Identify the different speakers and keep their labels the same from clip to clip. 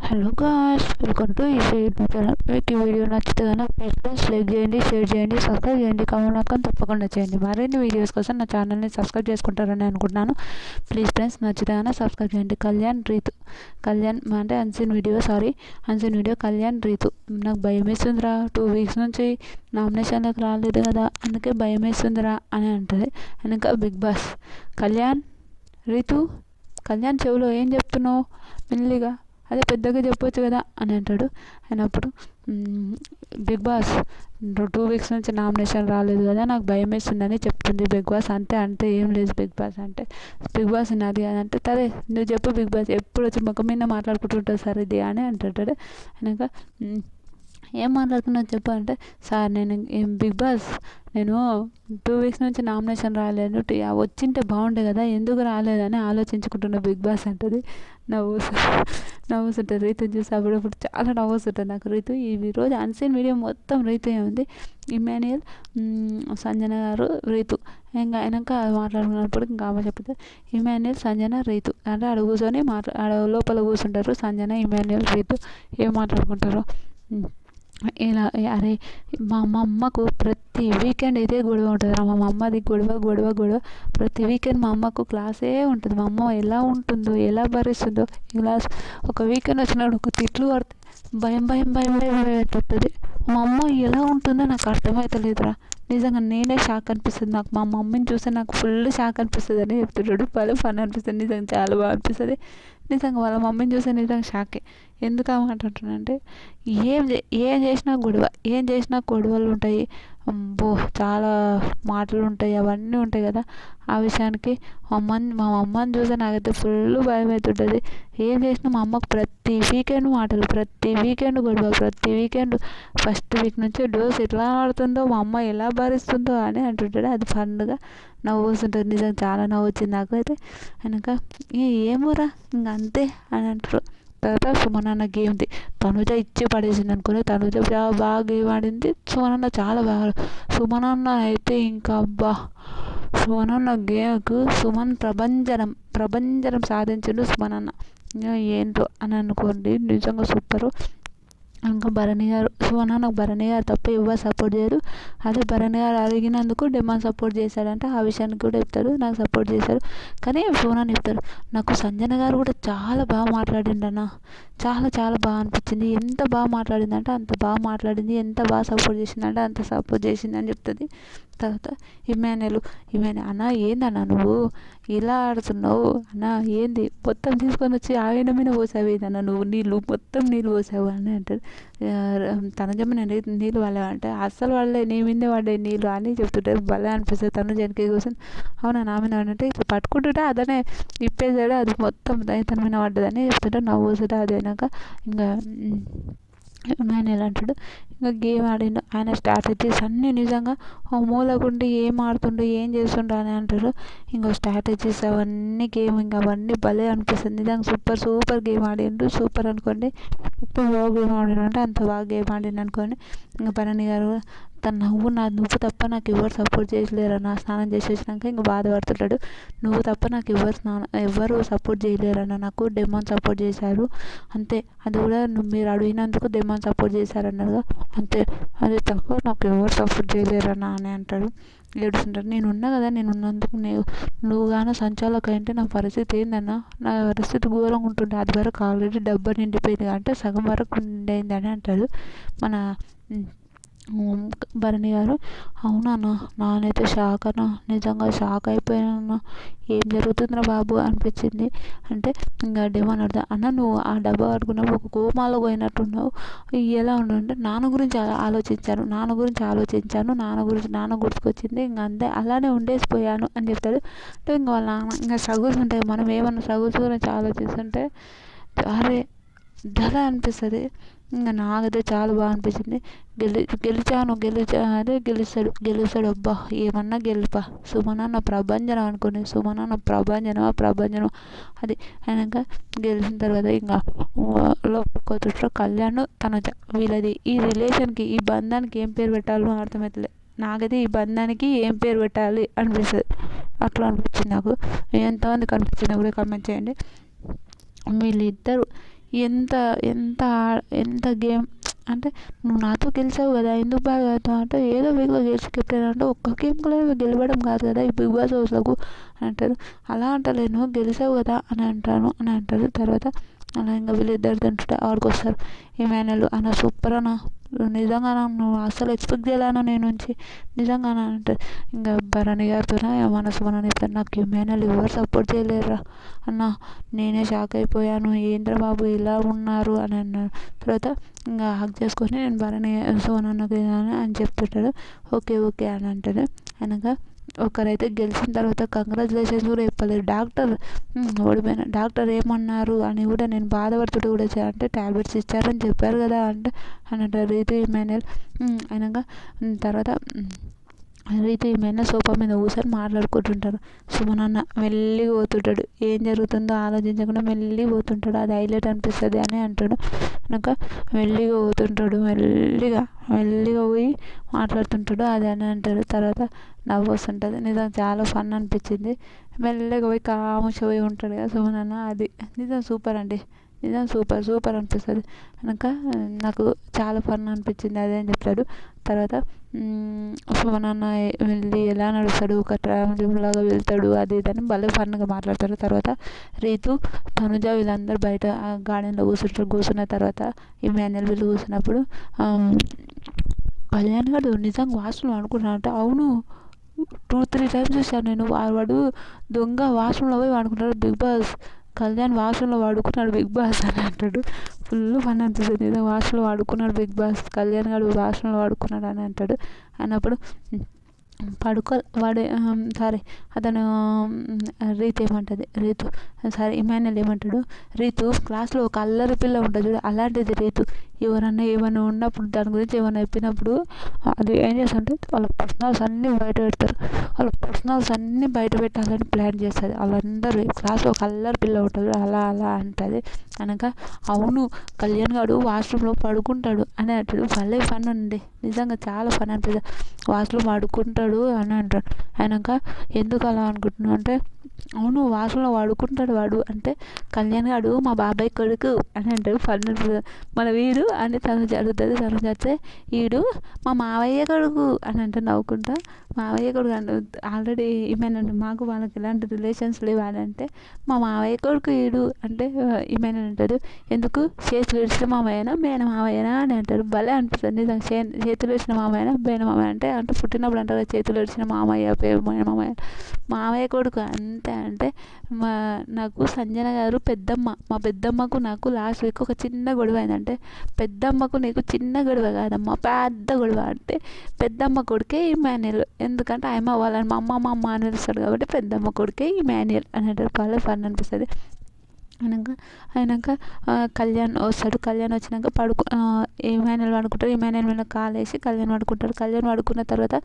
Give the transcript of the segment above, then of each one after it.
Speaker 1: Hello guys, welcome to ఈ channel. మీకు ఈ వీడియో నచ్చితే కనుక ప్లీజ్ లైక్ చేయండి, షేర్ చేయండి, సబ్స్క్రైబ్ చేయండి, కామెంట్ మాత్రం తప్పకుండా చేయండి. మరిన్ని వీడియోస్ కోసం నా ఛానల్ని సబ్స్క్రైబ్ చేసుకుంటారని అనుకుంటున్నాను. ప్లీజ్ ఫ్రెండ్స్, నచ్చితే కనుక సబ్స్క్రైబ్ చేయండి. కళ్యాణ్ అంటే అన్సీన్ వీడియో కళ్యాణ్ రీతు. నాకు భయం వేస్తుందిరా, 2 weeks నుంచి నామినేషన్లకు రాలేదు కదా, అందుకే భయం వేస్తుందిరా అని అంటుంది. వెనక బిగ్ బాస్ కళ్యాణ్ చెవులో ఏం చెప్తున్నావు, మెల్లిగా అదే పెద్దగా చెప్పొచ్చు కదా అని అంటాడు. అయినప్పుడు బిగ్ బాస్ 2 weeks నుంచి నామినేషన్ రాలేదు కదా, నాకు భయం వేస్తుందని చెప్తుంది బిగ్ బాస్. అంతే ఏం లేదు బిగ్ బాస్ నాది అని అంటే, సరే నువ్వు చెప్పు బిగ్ బాస్, ఎప్పుడు వచ్చి ముఖం మీద మాట్లాడుకుంటుంటావు సార్ ఇది అని అంటాడు. అనక ఏం మాట్లాడుతున్నావు చెప్పు అంటే, సార్ బిగ్ బాస్ నేను 2 weeks నుంచి నామినేషన్ రాలేదు, వచ్చింటే బాగుండే కదా, ఎందుకు రాలేదని ఆలోచించుకుంటున్నా బిగ్ బాస్ అంటుంది. నవ్వుతుంటుంది రీతు చూసి. అప్పుడప్పుడు చాలా నవ్వుతుంటుంది నాకు రీతు. ఈరోజు అన్సీన్ వీడియో మొత్తం రీతు ఉంది. ఇమాన్యుయల్, సంజన గారు, రీతు. ఇంకా వెనక మాట్లాడుకున్నప్పుడు ఇంకా ఆమె చెప్తే ఇమాన్యుయల్, సంజన, రీతు అంటే ఆడ కూర్చొని ఆడ లోపల కూర్చుంటారు. సంజన, ఇమాన్యుయల్, రీతు ఏం మాట్లాడుకుంటారు ఇలా. అరే మా అమ్మకు ప్రతి వీకెండ్ ఇదే గొడవ ఉంటుంది. మా అమ్మది గొడవ ప్రతి వీకెండ్ మా అమ్మకు క్లాసే ఉంటుంది. మా అమ్మ ఎలా ఉంటుందో, ఎలా భరిస్తుందో. ఇలా ఒక వీకెండ్ వచ్చినప్పుడు ఒక తిట్లు పడితే భయం అవుతుంది. మా అమ్మ ఎలా ఉంటుందో నాకు అర్థమవుతలేదురా, నిజంగా నేనే షాక్ అనిపిస్తుంది నాకు. మా మమ్మీని చూస్తే నాకు ఫుల్ షాక్ అనిపిస్తుంది అని చెప్తున్నాడు. భలే ఫన్ అనిపిస్తుంది, నిజంగా చాలా బాగా అనిపిస్తుంది. నిజంగా వాళ్ళ మమ్మీని చూస్తే నిజంగా షాకే. ఎందుకు అమ్మంటున్నా అంటే, ఏం చేసినా గొడవలు ఉంటాయి. చాలా మాటలు ఉంటాయి, అవన్నీ ఉంటాయి కదా. ఆ విషయానికి మా అమ్మని చూస్తే నాకైతే ఫుల్ భయం అవుతుంటుంది. ఏం చేసినా మా అమ్మకు ప్రతి వీకెండ్ మాటలు, ప్రతి వీకెండ్ గొడవ, ప్రతి వీకెండ్ ఫస్ట్ వీక్ నుంచి డోస్ ఎట్లా ఆడుతుందో, మా అమ్మ ఎలా భరిస్తుందో అని అంటుంటాడు. అది ఫన్గా నవ్వు వస్తుంటుంది. నిజంగా చాలా నవ్వు వచ్చింది నాకు అయితే. వెనక ఏమోరా ఇంకా అంతే అని అంటారు. తర్వాత సుమనన్న గేమ్ది తనుజ ఇచ్చి పడేసింది అనుకుని, తనుజ బాగా గేమ్ ఆడింది. సుమనన్న చాలా బాగా, సుమనన్న అయితే ఇంకా సుమనన్న గేమ్కు ప్రభంజనం సాధించిండు సుమనన్న. ఏంటో అని అనుకోండి, నిజంగా సూపరు. ఇంకా భరణి గారు, సుమనన్నకు భరణి గారు తప్ప ఎవరు సపోర్ట్ చేయరు. అదే భరణి గారు అడిగినందుకు డెమాన్ సపోర్ట్ చేశాడంటే, ఆ విషయానికి కూడా చెప్తాడు నాకు సపోర్ట్ చేశారు. కానీ సుమనన్న చెప్తాడు, నాకు సంజన గారు కూడా చాలా బాగా మాట్లాడిండన్న, చాలా బాగా అనిపించింది. ఎంత బాగా మాట్లాడిందంటే అంత బాగా మాట్లాడింది, ఎంత బాగా సపోర్ట్ చేసిందంటే అంత సపోర్ట్ చేసింది అని చెప్తుంది. తర్వాత ఇమాన్యుయల్, అన్న ఏందన్నా నువ్వు ఇలా ఆడుతున్నావు అన్న, ఏంది మొత్తం తీసుకొని వచ్చి ఆయన మీద పోసావు, ఏదన్నా నువ్వు మొత్తం నీళ్ళు పోసావు అని అంటారు. తనుజమ్మ నీళ్ళు వాళ్ళే అంటే, అస్సలు వాళ్ళే నీ మీదే పడ్డాయి నీళ్ళు అని చెప్తుంటారు. భలే అనిపిస్తుంది. తనుజ వెనక కూర్చొని అవునా నా మీద అంటే ఇట్లా పట్టుకుంటుంటే అదనే ఇప్పేసాడు, అది మొత్తం తన మీద పడ్డదని చెప్తుంటే నవ్వుతుంటే. అది అయినాక ఇంకా ఇమాన్యుయల్ అంటాడు, ఇంకా గేమ్ ఆడిండు, ఆయన స్ట్రాటజీస్ అన్నీ నిజంగా మూలకుండి ఏం ఆడుతుండు, ఏం చేస్తుండు అని అంటారు. ఇంకా స్ట్రాటజీస్ అవన్నీ గేమ్, ఇంకా అవన్నీ భలే అనిపిస్తుంది. నిజంగా సూపర్ గేమ్ ఆడిండు. సూపర్ అనుకోండి, ఎంత బాగా గేమ్ ఆడిండు అంటే అంత బాగా గేమ్ ఆడిండు అనుకోండి. ఇంకా భరణి గారు తన నువ్వు తప్ప నాకు ఎవరు సపోర్ట్ చేయలేరు అన్న, స్నానం చేసి వచ్చినాక ఇంకా బాధపడుతుంటాడు. నువ్వు తప్ప నాకు ఎవరు సపోర్ట్ చేయలేరన్న, నాకు డెమాన్ సపోర్ట్ చేశారు అంతే, అది కూడా మీరు అడిగినందుకు డెమాన్ సపోర్ట్ చేశారన్నారు అంతే, అది తప్ప నాకు ఎవరు సపోర్ట్ చేయలేరన్న అని అంటాడు. ఏడుస్తుంటాడు. నేనున్నా కదా, నేనున్నందుకు నువ్వు కానీ సంచాలక అంటే నా పరిస్థితి ఏందన్నా, నా పరిస్థితి ఘోరంగా ఉంటుండే, అది వరకు ఆల్రెడీ డబ్బా నిండిపోయింది అంటే సగం వరకు నిండైంది అని అంటాడు మన భరణి గారు. అవునన్నా, నానైతే షాక్ అన్న, నిజంగా షాక్ అయిపోయానన్నా, ఏం జరుగుతుందిరా బాబు అనిపించింది అంటే. ఇంకా డెమాన్ అడుగుతా, అన్న నువ్వు ఆ డబ్బా పట్టుకున్నప్పుడు ఒక కోమాలో పోయినట్టున్నావు, ఎలా ఉండంటే నాన్న గురించి ఆలోచించాను, నాన్న గుర్తుకొచ్చింది, ఇంకా అంతే అలానే ఉండేసిపోయాను అని చెప్తాడు. అంటే ఇంకా వాళ్ళ నాన్న ఇంకా స్ట్రగుల్స్ ఉంటాయి, మనం ఏమన్నా స్ట్రగుల్స్ గురించి ఆలోచిస్తుంటే అరే ధర అనిపిస్తుంది. ఇంకా నాకైతే చాలా బాగా అనిపించింది. గెలుస్తాడు అబ్బా, ఏమన్నా గెలుపా, సుమనన్న ప్రభంజనం అనుకోండి, సుమనన్న ప్రభంజనం అది. అయినాక గెలిచిన తర్వాత ఇంకా లోపలికి కళ్యాణ్ తనుజ, వీళ్ళది ఈ రిలేషన్కి, ఈ బంధానికి ఏం పేరు పెట్టాలో అర్థమవుతలే నాకైతే. ఈ బంధానికి ఏం పేరు పెట్టాలి అనిపిస్తుంది, అట్లా అనిపించింది నాకు. ఎంతమందికి అనిపించింది కూడా కామెంట్ చేయండి. వీళ్ళిద్దరు ఎంత ఎంత ఎంత గేమ్ అంటే నువ్వు నాతో గెలిచావు కదా ఎందుకు బాగా ఆడుతావు అంటే ఏదో వీక్లో గెలిచి కెప్టెన్ అంటే ఒక్క గేమ్ కూడా గెలవడం కాదు కదా ఈ బిగ్ బాస్ హౌస్లకు అని అంటారు. అలా అంటలేను గెలిచావు కదా అని అంటారు. తర్వాత అలా ఇంకా వీళ్ళిద్దరు తింటుంటే ఆడికొస్తారు ఇమాన్యుల్ అన్న సూపర్ అన్న నిజంగా నువ్వు అసలు ఎక్స్పెక్ట్ చేయలేను నేను నుంచి నిజంగా అంటే ఇంకా భరణి గారితోనే మనసు మనం చెప్తాను నాకు ఇమాన్యుల్ ఎవరు సపోర్ట్ చేయలేరురా అన్న నేనే షాక్ అయిపోయాను ఏంద్ర బాబు ఇలా ఉన్నారు అని అన్నారు. తర్వాత ఇంకా హక్ చేసుకొని నేను భరణి సోనన్నకి అని చెప్తుంటాడు. ఓకే అని అంటాడు. అనగా ఒకరైతే గెలిచిన తర్వాత కంగ్రాచులేషన్స్ కూడా చెప్పలేదు డాక్టర్ ఓడిపోయిన డాక్టర్ ఏమన్నారు అని కూడా నేను బాధపడుతుంటే కూడా అంటే టాబ్లెట్స్ ఇచ్చారని చెప్పారు కదా అంటే అని అంటారు రీతు ఇమాన్యుల్. అయినాక తర్వాత రీతు ఇమాన్యుల్ సోఫా మీద కూర్చొని మాట్లాడుకుంటుంటారు. సుమనన్న మెల్లిగా పోతుంటాడు ఏం జరుగుతుందో ఆలోచించకుండా మెల్లిగా పోతుంటాడు అది హైలైట్ అనిపిస్తుంది అని అంటాడు. కనుక మెల్లిగా పోతుంటాడు మెల్లిగా పోయి మాట్లాడుతుంటాడు అది అని అంటాడు. తర్వాత నవ్వు వస్తుంటుంది నిజం చాలా ఫన్ అనిపించింది. మెల్లగా పోయి కాముష పోయి ఉంటాడు కదా సుమనన్న అది నిజం సూపర్ అండి నిజం సూపర్ అనిపిస్తుంది. కనుక నాకు చాలా ఫన్ అనిపించింది అదే అని చెప్తాడు. తర్వాత సుమనన్న వెళ్ళి ఎలా నడుస్తాడు ఒక ట్రావెలింగ్ లాగా వెళ్తాడు అది ఇదని భలే ఫన్గా మాట్లాడతారు. తర్వాత రీతు తనుజ వీళ్ళందరూ బయట గార్డెన్లో కూర్చున్న తర్వాత ఇమాన్యుల్ వీళ్ళు కూర్చున్నప్పుడు కళ్యాణ్ గారు నిజంగా వాష్రూమ్ అనుకున్నాడంటే అవును 2-3 టైమ్స్ చూశాను నేను వాడు దొంగ వాష్రూమ్లో పోయి వాడుకుంటాడు బిగ్ బాస్ కళ్యాణ్ వాష్రూమ్లో వాడుకున్నాడు బిగ్ బాస్ అని అంటాడు. ఫుల్ ఫన్ అనిపిస్తుంది నిజంగా వాష్రూమ్లో వాడుకున్నాడు బిగ్ బాస్ కళ్యాణ్ గారు వాష్రూమ్లో వాడుకున్నాడు అని అంటాడు. అన్నప్పుడు వాడు సారీ అతను రీతు ఏమంటుంది ఇమాన్యుల్ ఏమంటాడు రీతు క్లాస్లో ఒక అల్లరి పిల్ల ఉంటుంది చూడు అలాంటిది రీతు ఏమన్నా ఉన్నప్పుడు దాని గురించి ఏమైనా చెప్పినప్పుడు అది ఏం చేస్తుంటే వాళ్ళ పర్సనల్స్ అన్నీ బయట పెట్టాలని ప్లాన్ చేస్తుంది. వాళ్ళందరూ క్లాస్లో ఒక అల్లరి పిల్ల ఉంటుంది అలా అంటుంది. అనగా అవును కళ్యాణ్ గారు వాష్రూమ్లో పడుకుంటాడు అని అంటాడు. భలే ఫన్ ఉంది నిజంగా చాలా ఫన్ అనిపిస్తుంది వాష్రూమ్ పడుకుంటాడు అని అంటాడు. అయినాక ఎందుకు అలా అనుకుంటున్నావు అంటే అవును వాష్రూమ్లో పడుకుంటాడు వాడు అంటే కళ్యాణ్ గారు మా బాబాయ్ కొడుకు అని అంటాడు. ఫన్ మన వీడు అని తను జరుగుతుంది తను చేస్తే వీడు మా మావయ్య కొడుకు అని అంటే నవ్వుకుంటా మావయ్య కొడుకు అంటే ఆల్రెడీ ఏమైనా మాకు వాళ్ళకి ఎలాంటి రిలేషన్స్ లేవు అని అంటే మా మావయ్య కొడుకు వీడు అంటే ఏమైనా అంటాడు ఎందుకు చేతులు ఇడిచిన మామయ్యనా మేన మామయ్యనా అని అంటారు. భలే అనిపిస్తుంది నిజంగా చేతులు ఇడిచిన మామయ్యనా మేన మామయ్య అంటే పుట్టినప్పుడు అంటారు చేతులు ఇడిచిన మామయ్య పేరు మేన మామయ్య కొడుకు అంతే అంటే నాకు సంజన గారు మా పెద్దమ్మకు నాకు లాస్ట్ వీక్ ఒక చిన్న గొడవ అయిందంటే పెద్దమ్మకు నీకు చిన్న గొడవ కాదమ్మా పెద్ద గొడవ అంటే పెద్దమ్మ కొడుకే ఇమాన్యుల్ ఎందుకంటే ఆయమ్మ వాళ్ళని మా అమ్మ అని పిలుస్తాడు కాబట్టి పెద్దమ్మ కొడుకే ఇమాన్యుల్ అని అంటారు. భలే ఫన్ అనిపిస్తుంది. అయినాక కళ్యాణ్ వస్తాడు. కళ్యాణ్ వచ్చినాక ఇమాన్యుల్ పడుకుంటాడు. ఇమాన్యుల్ మీద కాలు వేసి కళ్యాణ్ పడుకుంటాడు. కళ్యాణ్ పడుకున్న తర్వాత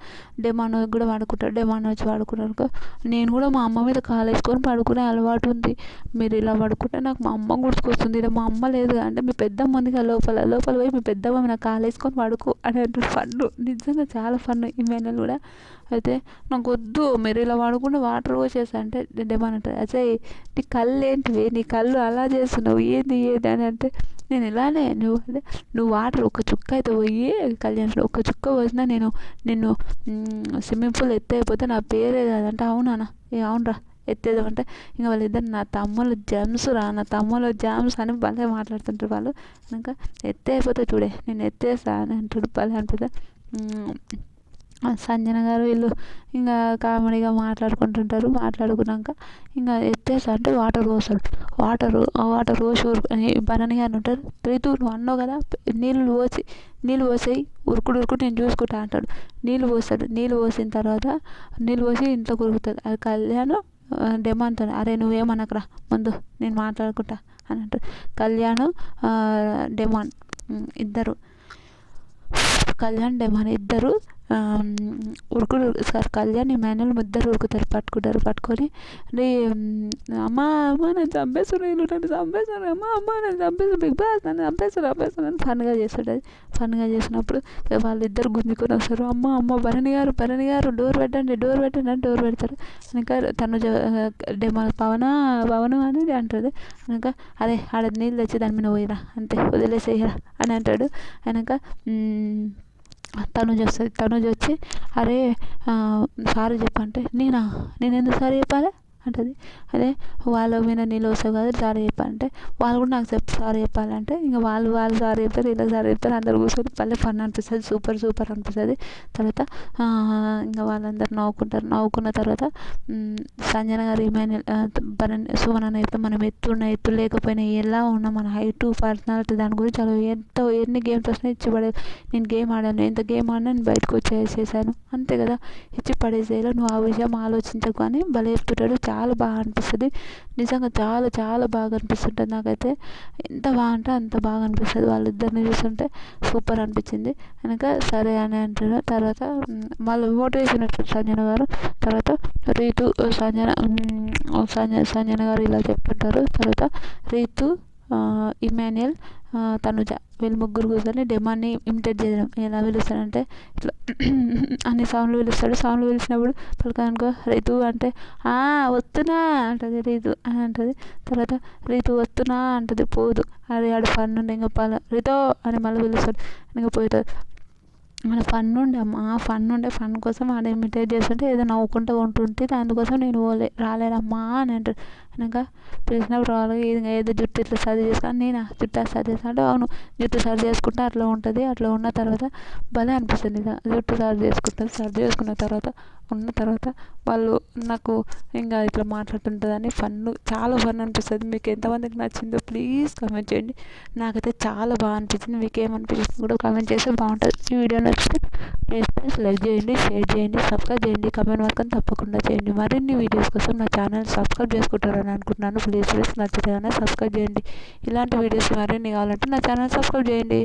Speaker 1: డెమాన్ కూడా పడుకుంటాడు. డెమాన్ వచ్చి పడుకున్నాక నేను కూడా మా అమ్మ మీద కాలు వేసుకొని పడుకునే అలవాటు ఉంది. మీరు ఇలా పడుకుంటే నాకు మా అమ్మ గుర్తుకొస్తుంది. ఇలా మా అమ్మ లేదు అంటే మీ పెద్దమ్మ ఉందిగా లోపల పోయి మీ పెద్దమ్మ మీద కాలు వేసుకొని పడుకో అని అంటారు. ఫన్ను నిజంగా చాలా ఫన్ను ఇమాన్యుల్ కూడా. అయితే నాకు వద్దు మీరు ఇలా పడుకుంటే వాటర్ పోసేస్తా అంటే డెమాన్ అంటారు అజయ్ నీ కళ్ళు ఏంటివి నీ కళ్ళు అలా చేస్తున్నావు ఏది అని అంటే నేను ఇలానే నువ్వు వాటర్ ఒక చుక్క అయితే పోయి కళ్యాణ్ ఒక చుక్క పోసినా నిన్ను స్విమ్మింగ్ పూల్ ఎత్తైపోతే నా పేరే కాదంటే అవునా అవునరా ఎత్తేదామంటే ఇంకా వాళ్ళిద్దరు నా తమ్ముళ్ళు జమ్స్ అని భలే మాట్లాడుతుంటారు వాళ్ళు. ఇంకా ఎత్తైపోతే చూడే నేను ఎత్తేస్తా అని అంటాడు. భలే అంటుంది. సంజన గారు వీళ్ళు ఇంకా కామెడీగా మాట్లాడుకున్నాక ఇంకా ఎత్తేస్తా అంటే వాటర్ పోస్తాడు. వాటర్ పోసి భరణి గారు ఉంటారు రీతు నువ్వు అన్నావు కదా నీళ్ళు పోసేయి ఉరుకుడు నేను చూసుకుంటా అంటాడు. నీళ్ళు పోసిన తర్వాత పోసి ఇంట్లో ఉరుకుతుంది. అది కళ్యాణ్ డెమాన్తో అరే నువ్వేమనకరా ముందు నేను మాట్లాడుకుంటా అని అంటాడు. కళ్యాణ్ డెమాన్ ఇద్దరు ఉరుకుడు సార్ కళ్యాణ్ ఇమాన్యుల్ ఇద్దరు ఉరుకుతారు, పట్టుకొని రే అమ్మ అమ్మ నన్ను చంపేస్తున్నారు, వీళ్ళు నన్ను చంపేస్తున్నారు, అమ్మ నన్ను చంపేస్తున్నారు, బిగ్ బాస్ నన్ను చంపేస్తున్నారు అని ఫన్గా చేస్తుంటుంది. ఫన్గా చేసినప్పుడు వాళ్ళిద్దరు గుంజుకొని వస్తారు. అమ్మ భరణి గారు డోర్ పెట్టండి అని డోర్ పెడతారు. ఇంకా తనుజ పవను అని అంటుంది. అనక అరే ఆడ నీళ్ళు తెచ్చి దాని మీద పోయిరా అంతే వదిలేసేయరా అని అంటాడు. అనక తనుజ వచ్చి అరే సారీ చెప్పంటే నేను ఎందుకు సారీ చెప్పాలి అంటుంది. అదే వాళ్ళ మీద నీళ్ళు వస్తావు కదా సారీ చెప్పాలంటే వాళ్ళు కూడా నాకు సారీ చెప్పాలంటే ఇంకా వాళ్ళు సారీ చెప్తారు, వీళ్ళకి సారీ చెప్తారు, అందరు కూర్చొని భలే ఫన్ అనిపిస్తుంది, సూపర్ అనిపిస్తుంది. తర్వాత ఇంకా వాళ్ళందరూ నవ్వుకున్న తర్వాత సంజన గారు సుమన్ అన్న చెప్తే మనం ఎత్తు లేకపోయినా ఎలా ఉన్నా మన హైటు పర్సనాలిటీ దాని గురించి అలా ఎన్ని గేమ్స్ వచ్చినా ఇచ్చి పడేది. నేను గేమ్ ఆడాను, ఎంత గేమ్ ఆడినా నేను బయటకు వచ్చేసేసాను అంతే కదా, ఇచ్చి పడేసేయాలి, నువ్వు ఆ విషయం ఆలోచించకు అని భలే చెప్తుంటాడు. చాలా బాగా అనిపిస్తుంది నిజంగా, చాలా బాగా అనిపిస్తుంటుంది నాకైతే. ఎంత బాగుంటే అంత బాగా అనిపిస్తుంది, వాళ్ళిద్దరిని చూస్తుంటే సూపర్ అనిపించింది. కనుక సరే అని అంటారు. తర్వాత వాళ్ళు మోటివేషన్ ఇస్తారు సంజన గారు. తర్వాత రీతు సంజన గారు ఇలా చెప్తుంటారు. తర్వాత రీతు ఇమాన్యుల్ తనుజ వీళ్ళు ముగ్గురు కూర్చొని డెమాన్ని ఇమిటేట్ చేయడం. ఎలా పిలుస్తాడంటే ఇట్లా అన్ని సౌండ్లు పిలిచినప్పుడు పలకనుకో రీతు అంటే వస్తున్నా అంటుంది రీతు అని అంటుంది. తర్వాత రీతు వస్తున్నా అంటుంది, పోదు. అది ఆడ ఫన్ ఉండే ఇంకా రీతో అని మళ్ళీ పిలుస్తాడు, ఇంకా పోతుంది. మన ఫన్ ఉండే ఫన్ కోసం ఆడ ఇమిటేట్ చేస్తుంటే ఏదో నవ్వుకుంటూ ఉంటుంటే అందుకోసం నేను రాలేనమ్మా అని అంటాడు. అనగా పిలిచినప్పుడు రావాలి, ఏదో జుట్టు ఇట్లా సరి చేసుకొని నేను జుట్టు సరి చేసుకుంటే అంటే అవును జుట్టు సరి చేసుకుంటే అట్లా ఉంటుంది. అట్లా ఉన్న తర్వాత భలే అనిపిస్తుంది. జుట్టు సరి చేసుకున్న తర్వాత వాళ్ళు నాకు ఇంకా ఇట్లా మాట్లాడుతుంటుందని చాలా ఫన్ అనిపిస్తుంది. మీకు ఎంతమందికి నచ్చిందో ప్లీజ్ కామెంట్ చేయండి. నాకైతే చాలా బాగా అనిపించింది. మీకు ఏమనిపించింది కూడా కామెంట్ చేస్తే బాగుంటుంది. ఈ వీడియో నచ్చితే ప్లీజ్ లైక్ చేయండి, షేర్ చేయండి, సబ్స్క్రైబ్ చేయండి, కామెంట్ మాత్రం తప్పకుండా చేయండి. మరిన్ని వీడియోస్ కోసం నా ఛానల్ సబ్స్క్రైబ్ చేసుకుంటారని అనుకుంటున్నాను. ప్లీజ్ నచ్చితే సబ్స్క్రైబ్ చేయండి. ఇలాంటి వీడియోస్ మరిన్ని కావాలంటే నా ఛానల్ సబ్స్క్రైబ్ చేయండి.